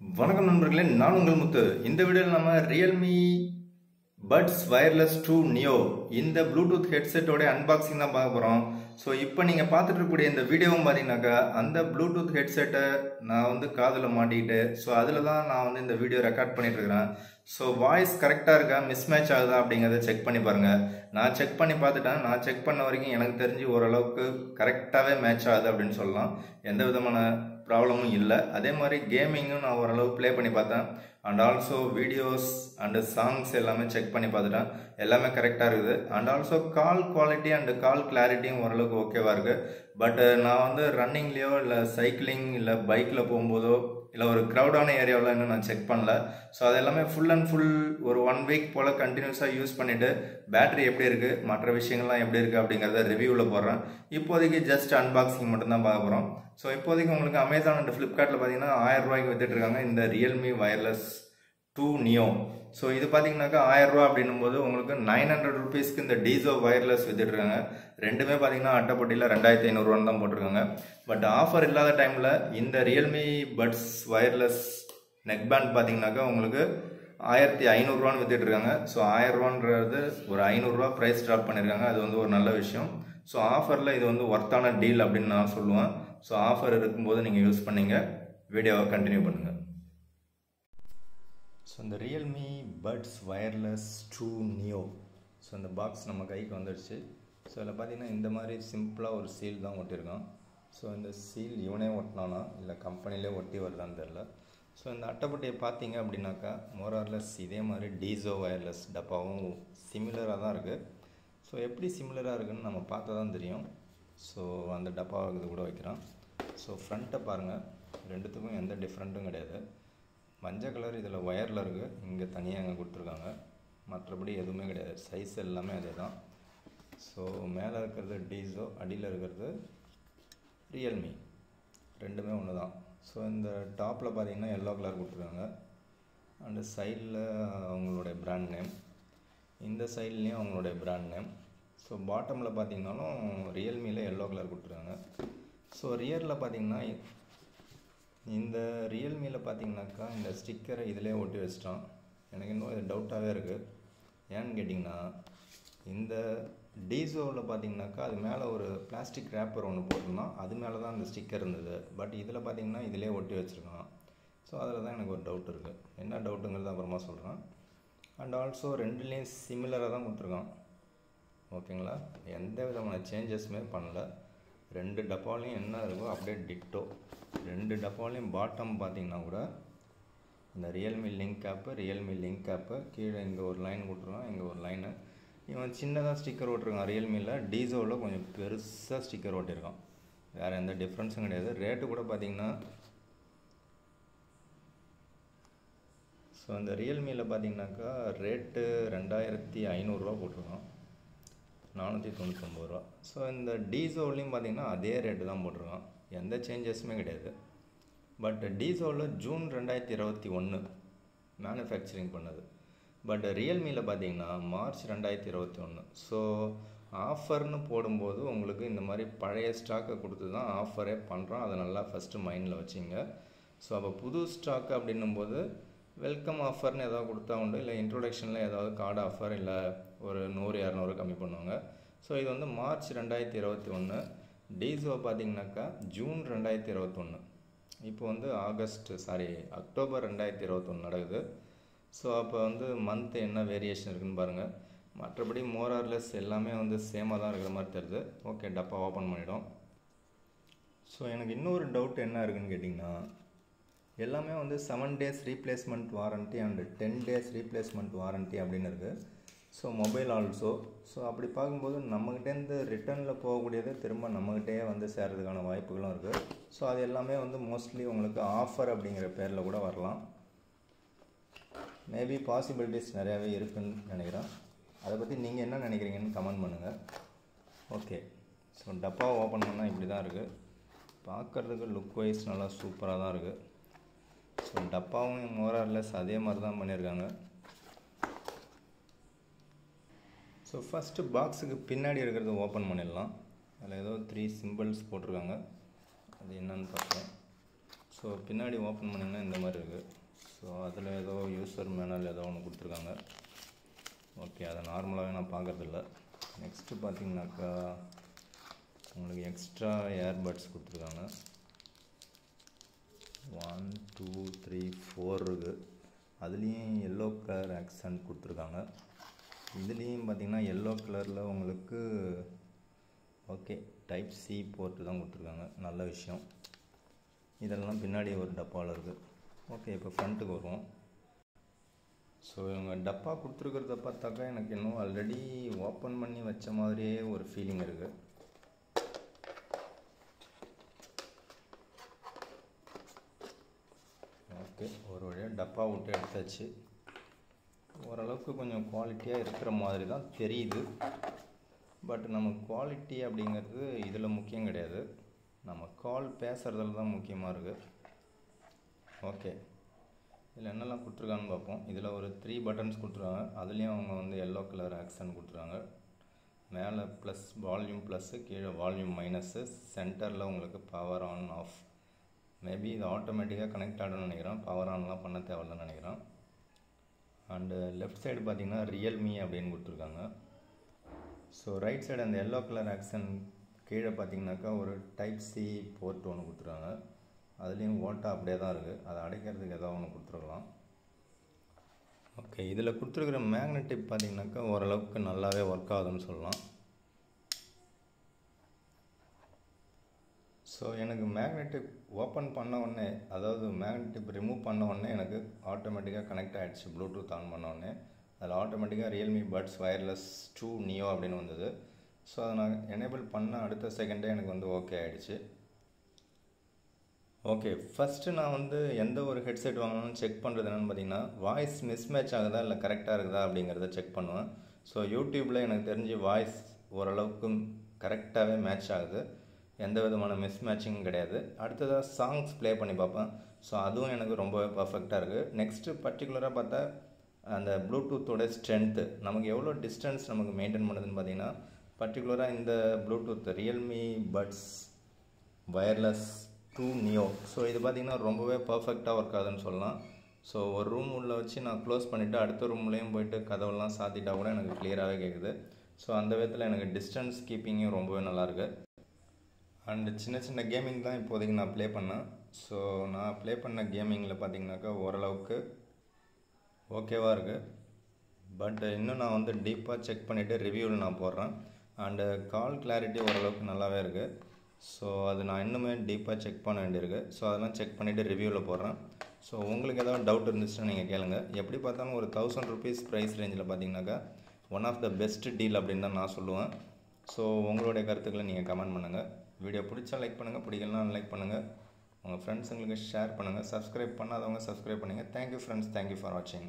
வணக்கம் நண்பர்களே, நான் உங்கள் முத்து. இந்த வீடியோவில் நம்ம ரியல்மி பட்ஸ் வயர்லெஸ் 2 நியோ இந்த ப்ளூடூத் ஹெட்செட்டோட அன்பாக்சிங் தான் பார்க்க போகிறோம். ஸோ இப்போ நீங்கள் பார்த்துட்டு இருக்கக்கூடிய இந்த வீடியோவும் பார்த்தீங்கன்னாக்கா அந்த ப்ளூடூத் ஹெட்செட்டை நான் வந்து காதில் மாட்டிக்கிட்டு ஸோ அதில் தான் நான் வந்து இந்த வீடியோ ரெக்கார்ட் பண்ணிட்டு இருக்கிறேன். ஸோ வாய்ஸ் கரெக்டாக இருக்கா, மிஸ்மேட்ச் ஆகுதா அப்படிங்கிறத செக் பண்ணி பாருங்கள். நான் செக் பண்ணி பார்த்துட்டேன். நான் செக் பண்ண வரைக்கும் எனக்கு தெரிஞ்சு ஓரளவுக்கு கரெக்டாகவே மேட்ச் ஆகுது அப்படின்னு சொல்லலாம். எந்த விதமான ப்ராப்ளமும் இல்லை. அதே மாதிரி கேமிங்கும் நான் ஓரளவு ப்ளே பண்ணி பார்த்தேன். And also videos and songs எல்லாமே செக் பண்ணி பார்த்துட்டேன். எல்லாமே கரெக்டாக இருக்குது. And also call quality and call கிளாரிட்டியும் ஓரளவுக்கு ஓகேவாக இருக்குது. பட் நான் வந்து ரன்னிங்லேயோ இல்லை சைக்கிளிங் இல்லை பைக்கில் போகும்போதோ இல்லை ஒரு க்ரௌடான ஏரியாவில் இன்னும் நான் செக் பண்ணல. ஸோ அது எல்லாமே ஃபுல் அண்ட் ஃபுல் ஒரு 1 வீக் போல் கண்டினியூஸாக யூஸ் பண்ணிவிட்டு பேட்டரி எப்படி இருக்குது, மற்ற விஷயங்கள்லாம் எப்படி இருக்குது அப்படிங்கிறத ரிவ்யூவில் போடுறேன். இப்போதைக்கு ஜஸ்ட் அன்பாக்சிங் மட்டும்தான் பார்க்க போகிறோம். ஸோ இப்போதைக்கு உங்களுக்கு அமேசான் அண்ட் ஃப்ளிப்கார்ட்டில் பார்த்தீங்கன்னா 1000 ரூபாய்க்கு வித்துட்ருக்காங்க இந்த ரியல்மி வயர்லெஸ் 2 நியோ. ஸோ இது பார்த்தீங்கன்னாக்கா 1000 ரூபா அப்படின்னும் போது உங்களுக்கு 900 ருபீஸ்க்கு இந்த டீசோ வயர்லெஸ் வித்துட்ருக்காங்க. ரெண்டுமே பார்த்தீங்கன்னா அட்டைப்பட்டியில் 2500 தான் போட்டிருக்காங்க. பட் ஆஃபர் இல்லாத டைமில் இந்த Realme buds wireless neckband பார்த்தீங்கன்னாக்கா உங்களுக்கு 1500 வித்துட்ருக்காங்க. ஸோ 1000 ரூபான்றது ஒரு 500 ரூபா ப்ரைஸ் ட்ராப் பண்ணியிருக்காங்க. அது வந்து ஒரு நல்ல விஷயம். ஸோ ஆஃபரில் இது வந்து ஒர்த்தான டீல் அப்படின்னு நான் சொல்லுவேன். ஸோ ஆஃபர் இருக்கும்போது நீங்கள் யூஸ் பண்ணீங்க. வீடியோவை கண்டினியூ பண்ணுங்கள். ஸோ இந்த Realme buds wireless 2 Neo so இந்த பாக்ஸ் நம்ம கைக்கு வந்துடுச்சு. ஸோ இதில் பார்த்தீங்கன்னா இந்த மாதிரி சிம்பிளாக ஒரு சீல் தான் ஒட்டியிருக்கான். ஸோ இந்த சீல் இவனே ஒட்டினானா இல்லை கம்பெனிலே ஒட்டி வருதான்னு தெரில. ஸோ இந்த அட்டைப்பட்டியை பார்த்தீங்க அப்படின்னாக்கா மோரார்லெஸ் இதே மாதிரி டீசோ வயர்லெஸ் டப்பாவும் சிமிலராக தான் இருக்குது. ஸோ எப்படி சிமிலராக இருக்குதுன்னு நம்ம பார்த்தா தான் தெரியும். ஸோ அந்த டப்பாவை இது கூட வைக்கிறான். ஸோ ஃப்ரண்ட்டை பாருங்கள், ரெண்டுத்துக்கும் எந்த டிஃப்ரெண்ட்டும் கிடையாது. மஞ்சள் கலர் இதில் ஒயரில் இருக்குது, இங்கே தனியாக அங்கே கொடுத்துருக்காங்க. மற்றபடி எதுவுமே கிடையாது, சைஸ் எல்லாமே அதே தான். ஸோ மேலே இருக்கிறது டீசோ, அடியில் இருக்கிறது ரியல்மி, ரெண்டுமே ஒன்று தான். ஸோ இந்த டாப்பில் பார்த்தீங்கன்னா எல்லோ கலர் கொடுத்துருக்காங்க. அண்டு சைடில் அவங்களுடைய பிராண்ட் நேம், இந்த சைட்லேயும் அவங்களுடைய பிராண்ட் நேம். ஸோ பாட்டமில் பார்த்தீங்கன்னாலும் ரியல்மியில் எல்லோ கலர் கொடுத்துருக்காங்க. ஸோ ரியரில் பார்த்தீங்கன்னா இந்த ரியல்மியில் பார்த்தீங்கன்னாக்கா இந்த ஸ்டிக்கரை இதிலே ஒட்டி வச்சிட்டான். எனக்கு இன்னும் இது டவுட்டாகவே இருக்குது. ஏன்னு கேட்டிங்கன்னா இந்த டீசோவில் பார்த்தீங்கன்னாக்கா அது மேலே ஒரு பிளாஸ்டிக் ரேப்பர் ஒன்று போட்டிருந்தான், அது மேலே தான் அந்த ஸ்டிக்கர் இருந்தது. பட் இதில் பார்த்தீங்கன்னா இதிலே ஒட்டி வச்சுருக்கான். ஸோ அதில் தான் எனக்கு ஒரு டவுட் இருக்குது. என்ன டவுட்டுங்கிறது அப்புறமா சொல்கிறேன். அண்ட் ஆல்சோ ரெண்டுலேயும் சிமிலராக தான் கொடுத்துருக்கான். ஓகேங்களா, எந்த விதமான சேஞ்சஸுமே பண்ணல. ரெண்டு டப்பாலையும் என்ன இருக்கோ அப்படியே டிட்டோ. ரெண்டு டப்பாலையும் பாட்டம் பார்த்தீங்கன்னா கூட இந்த ரியல்மி லிங்க் ஆப்பு கீழே இங்கே ஒரு லைன் கொடுத்துருக்கான், இங்கே ஒரு லைனு. இவன் சின்னதாக ஸ்டிக்கர் ஓட்டிருக்கான் ரியல்மியில். டீசோவில் கொஞ்சம் பெருசாக ஸ்டிக்கர் ஓட்டியிருக்கான். வேறு எந்த டிஃப்ரென்ஸும் கிடையாது. ரேட்டு கூட பார்த்தீங்கன்னா ஸோ இந்த ரியல்மியில் பார்த்தீங்கன்னாக்கா ரேட்டு 2500 போட்டிருக்கான், 499 ரூபா. ஸோ இந்த டீசோலையும் பார்த்தீங்கன்னா அதே ரேட்டு தான் போட்டிருக்கான், எந்த சேஞ்சஸுமே கிடையாது. பட் டீசோவில் ஜூன் 2021 மேனுஃபேக்சரிங் பண்ணது. பட் ரியல்மியில் பார்த்தீங்கன்னா மார்ச் 2021. ஸோ ஆஃபர்னு போடும்போது உங்களுக்கு இந்த மாதிரி பழைய ஸ்டாக்கை கொடுத்து தான் ஆஃபரே பண்ணுறோம். அதை நல்லா ஃபஸ்ட்டு மைண்டில் வச்சுங்க. ஸோ அப்போ புது ஸ்டாக் அப்படின்னும்போது வெல்கம் ஆஃபர்னு ஏதாவது கொடுத்தா உண்டு, இல்லை இன்ட்ரொடக்ஷனில் ஏதாவது கார்டு ஆஃபர் இல்லை ஒரு 100-200 கம்மி பண்ணுவாங்க. ஸோ இது வந்து மார்ச் 2021. டீசோ பார்த்தீங்கன்னாக்கா ஜூன் 2021. இப்போ வந்து அக்டோபர் 2021 நடக்குது. ஸோ அப்போ வந்து மந்த் என்ன வேரியேஷன் இருக்குதுன்னு பாருங்கள். மற்றபடி மோரார்லெஸ் எல்லாமே வந்து சேமாக தான் இருக்கிற மாதிரி தெரியுது. ஓகே, டப்பா ஓப்பன் பண்ணிவிடும். ஸோ எனக்கு இன்னொரு டவுட் என்ன இருக்குதுன்னு கேட்டிங்கன்னா எல்லாமே வந்து 7 days replacement warranty and 10 days replacement warranty அப்படின்னு இருக்குது. So mobile also. ஸோ அப்படி பார்க்கும்போது நம்மக்கிட்டேருந்து ரிட்டர்னில் போகக்கூடியது திரும்ப நம்மக்கிட்டே வந்து சேர்கிறதுக்கான வாய்ப்புகளும் இருக்குது. ஸோ அது எல்லாமே வந்து மோஸ்ட்லி உங்களுக்கு ஆஃபர் அப்படிங்கிற பேரில் கூட வரலாம். மேபி பாசிபிலிட்டிஸ் நிறையாவே இருக்குதுன்னு நினைக்கிறேன். அதை பற்றி நீங்கள் என்ன நினைக்கிறீங்கன்னு கமெண்ட் பண்ணுங்கள். ஓகே, ஸோ டப்பாவை ஓப்பன் பண்ணால் இப்படி தான் இருக்குது. பார்க்குறதுக்கு லுக் வைஸ் நல்லா சூப்பராக தான் இருக்குது. ஸோ டப்பாவும் மோரார்லெஸ் அதே மாதிரி தான் பண்ணியிருக்காங்க. ஸோ ஃபஸ்ட்டு பாக்ஸுக்கு பின்னாடி இருக்கிறத ஓப்பன் பண்ணிடலாம். அதில் ஏதோ 3 சிம்பிள்ஸ் போட்டிருக்காங்க, அது என்னன்னு பார்க்கலாம். ஸோ ஸோ பின்னாடி ஓப்பன் பண்ணிங்கன்னா இந்த மாதிரி இருக்குது. ஸோ அதில் ஏதோ யூசர் மேனுவல் ஏதோ ஒன்று கொடுத்துருக்காங்க. ஓகே, அதை நார்மலாகவே நான் பார்க்குறதில்ல. நெக்ஸ்ட்டு பார்த்தீங்கன்னாக்கா உங்களுக்கு எக்ஸ்ட்ரா ஏர்பட்ஸ் கொடுத்துருக்காங்க. 1 2 3 4 இருக்குது. அதுலேயும் எல்லோ கலர் ஆக்சன்ட் கொடுத்துருக்காங்க. இதுலேயும் பார்த்திங்கன்னா எல்லோ கலரில் உங்களுக்கு ஓகே டைப் சி போர்ட்டு தான் கொடுத்துருக்காங்க. நல்ல விஷயம். இதெல்லாம் பின்னாடி ஒரு டப்பாவில் இருக்குது. ஓகே, இப்போ ஃப்ரண்ட்டுக்கு வருவோம். ஸோ இவங்க டப்பா கொடுத்துருக்கிறத பார்த்தாக்கா எனக்கு இன்னும் ஆல்ரெடி ஓப்பன் பண்ணி வச்ச மாதிரியே ஒரு ஃபீலிங் இருக்குது. ஓகே, ஒரு வழியாக டப்பா விட்டு எடுத்தாச்சு. ஓரளவுக்கு கொஞ்சம் குவாலிட்டியாக இருக்கிற மாதிரி தான் தெரியுது. பட் நம்ம குவாலிட்டி அப்படிங்கிறது இதில் முக்கியம் கிடையாது, நம்ம கால் பேசுகிறதுல தான் முக்கியமாக இருக்குது. ஓகே, இதில் என்னெல்லாம் கொடுத்துருக்காங்கன்னு பார்ப்போம். இதில் ஒரு 3 பட்டன்ஸ் கொடுத்துருக்காங்க. அதுலேயும் அவங்க வந்து எல்லோ கலர் ஆக்சன் கொடுத்துருக்காங்க. மேலே ப்ளஸ் வால்யூம் ப்ளஸ்ஸு, கீழே வால்யூம் மைனஸ்ஸு, சென்டரில் உங்களுக்கு பவர் ஆன் ஆஃப். மேபி இது ஆட்டோமேட்டிக்காக கனெக்ட் ஆகணும்னு நினைக்கிறேன், பவர் ஆன்லாம் பண்ண தேவையில்லைன்னு நினைக்கிறேன். அண்டு லெஃப்ட் சைடு பார்த்திங்கன்னா ரியல்மி அப்படின்னு கொடுத்துருக்காங்க. ஸோ ரைட் சைடு அந்த எல்லோ கலர் ஆக்சன் கீழே பார்த்தீங்கன்னாக்கா ஒரு டைப் சி போர்ட் ஒன்று கொடுத்துருக்காங்க. அதுலேயும் ஓட்டா அப்படியே தான் இருக்குது, அதை அடைக்கிறதுக்கு ஏதாவது ஒன்று கொடுத்துருக்கலாம். ஓகே, இதில் கொடுத்துருக்குற மேக்னெட்டிக் பார்த்தீங்கன்னாக்கா ஓரளவுக்கு நல்லாவே ஒர்க் ஆகுதுன்னு சொல்லலாம். ஸோ எனக்கு மேக்னெட்டிக் ஓப்பன் பண்ண உடனே, அதாவது மேக்னெட்டிக் ரிமூவ் பண்ண உடனே எனக்கு ஆட்டோமேட்டிக்காக கனெக்ட் ஆகிடுச்சு. ப்ளூடூத் ஆன் பண்ண உடனே அதில் ஆட்டோமேட்டிக்காக ரியல்மி பட்ஸ் வயர்லெஸ் 2 நியோ அப்படின்னு வந்தது. ஸோ அதை நான் எனேபிள் பண்ண அடுத்த செகண்டே எனக்கு வந்து ஓகே ஆகிடுச்சு. ஓகே, ஃபஸ்ட்டு நான் வந்து எந்த ஒரு ஹெட்செட் வாங்கணும்னு செக் பண்ணுறது என்னென்னு பார்த்தீங்கன்னா, வாய்ஸ் மிஸ்மேட்ச் ஆகுதா இல்லை கரெக்டாக இருக்குதா அப்படிங்கிறத செக் பண்ணுவேன். ஸோ யூடியூப்பில் எனக்கு தெரிஞ்சு வாய்ஸ் ஓரளவுக்கு கரெக்டாகவே மேட்ச் ஆகுது, எந்த விதமான மிஸ்மேட்சிங்கும் கிடையாது. அடுத்ததாக சாங்ஸ் ப்ளே பண்ணி பார்ப்பேன். ஸோ அதுவும் எனக்கு ரொம்பவே பர்ஃபெக்டாக இருக்குது. நெக்ஸ்ட்டு பர்டிகுலராக பார்த்தா அந்த ப்ளூடூத்தோட ஸ்ட்ரென்த்து, நமக்கு எவ்வளோ டிஸ்டன்ஸ் நமக்கு மெயின்டைன் பண்ணுதுன்னு பார்த்தீங்கன்னா, பர்டிகுலராக இந்த Bluetooth Realme buds wireless 2 Neo, so இது பார்த்திங்கன்னா ரொம்பவே பர்ஃபெக்டாக ஒர்க் ஆகுதுன்னு சொல்லலாம். ஸோ ஒரு ரூம் உள்ள வச்சு நான் க்ளோஸ் பண்ணிவிட்டு அடுத்த ரூம்லேயும் போய்ட்டு கதவெல்லாம் சாத்திட்டா கூட எனக்கு கிளியராகவே கேட்குது. ஸோ அந்த விதத்தில் எனக்கு டிஸ்டன்ஸ் கீப்பிங்கும் ரொம்பவே நல்லாயிருக்கு. அண்டு சின்ன சின்ன கேமிங் தான் இப்போதைக்கு நான் ப்ளே பண்ணேன். ஸோ நான் ப்ளே பண்ண கேமிங்கில் பார்த்திங்கனாக்கா ஓரளவுக்கு ஓகேவாக இருக்குது. பட் இன்னும் நான் வந்து டீப்பாக செக் பண்ணிவிட்டு ரிவ்யூவில் நான் போடுறேன். அண்டு கால் கிளாரிட்டி ஓரளவுக்கு நல்லாவே இருக்குது. ஸோ அது நான் இன்னுமே டீப்பாக செக் பண்ண வேண்டியிருக்கு. ஸோ அதெல்லாம் செக் பண்ணிவிட்டு ரிவ்யூவில் போடுறேன். ஸோ உங்களுக்கு ஏதாவது டவுட் இருந்துச்சுன்னா நீங்கள் கேளுங்க. எப்படி பார்த்தாலும் ஒரு 1000 ருபீஸ் ப்ரைஸ் ரேஞ்சில் பார்த்தீங்கன்னாக்கா one of the best deal அப்படின்னு தான் நான் சொல்லுவேன். ஸோ உங்களுடைய கருத்துக்களை நீங்கள் கமெண்ட் பண்ணுங்கள். வீடியோ பிடிச்சா லைக் பண்ணுங்கள், பிடிக்கலாம் லைக் பண்ணுங்கள், உங்கள் ஃப்ரெண்ட்ஸுங்களுக்கு ஷேர் பண்ணுங்கள். சப்ஸ்கிரைப் பண்ணாதவங்க சப்ஸ்கிரைப் பண்ணுங்கள். தேங்க்யூ ஃப்ரெண்ட்ஸ், தேங்க்யூ ஃபார் வாட்சிங்.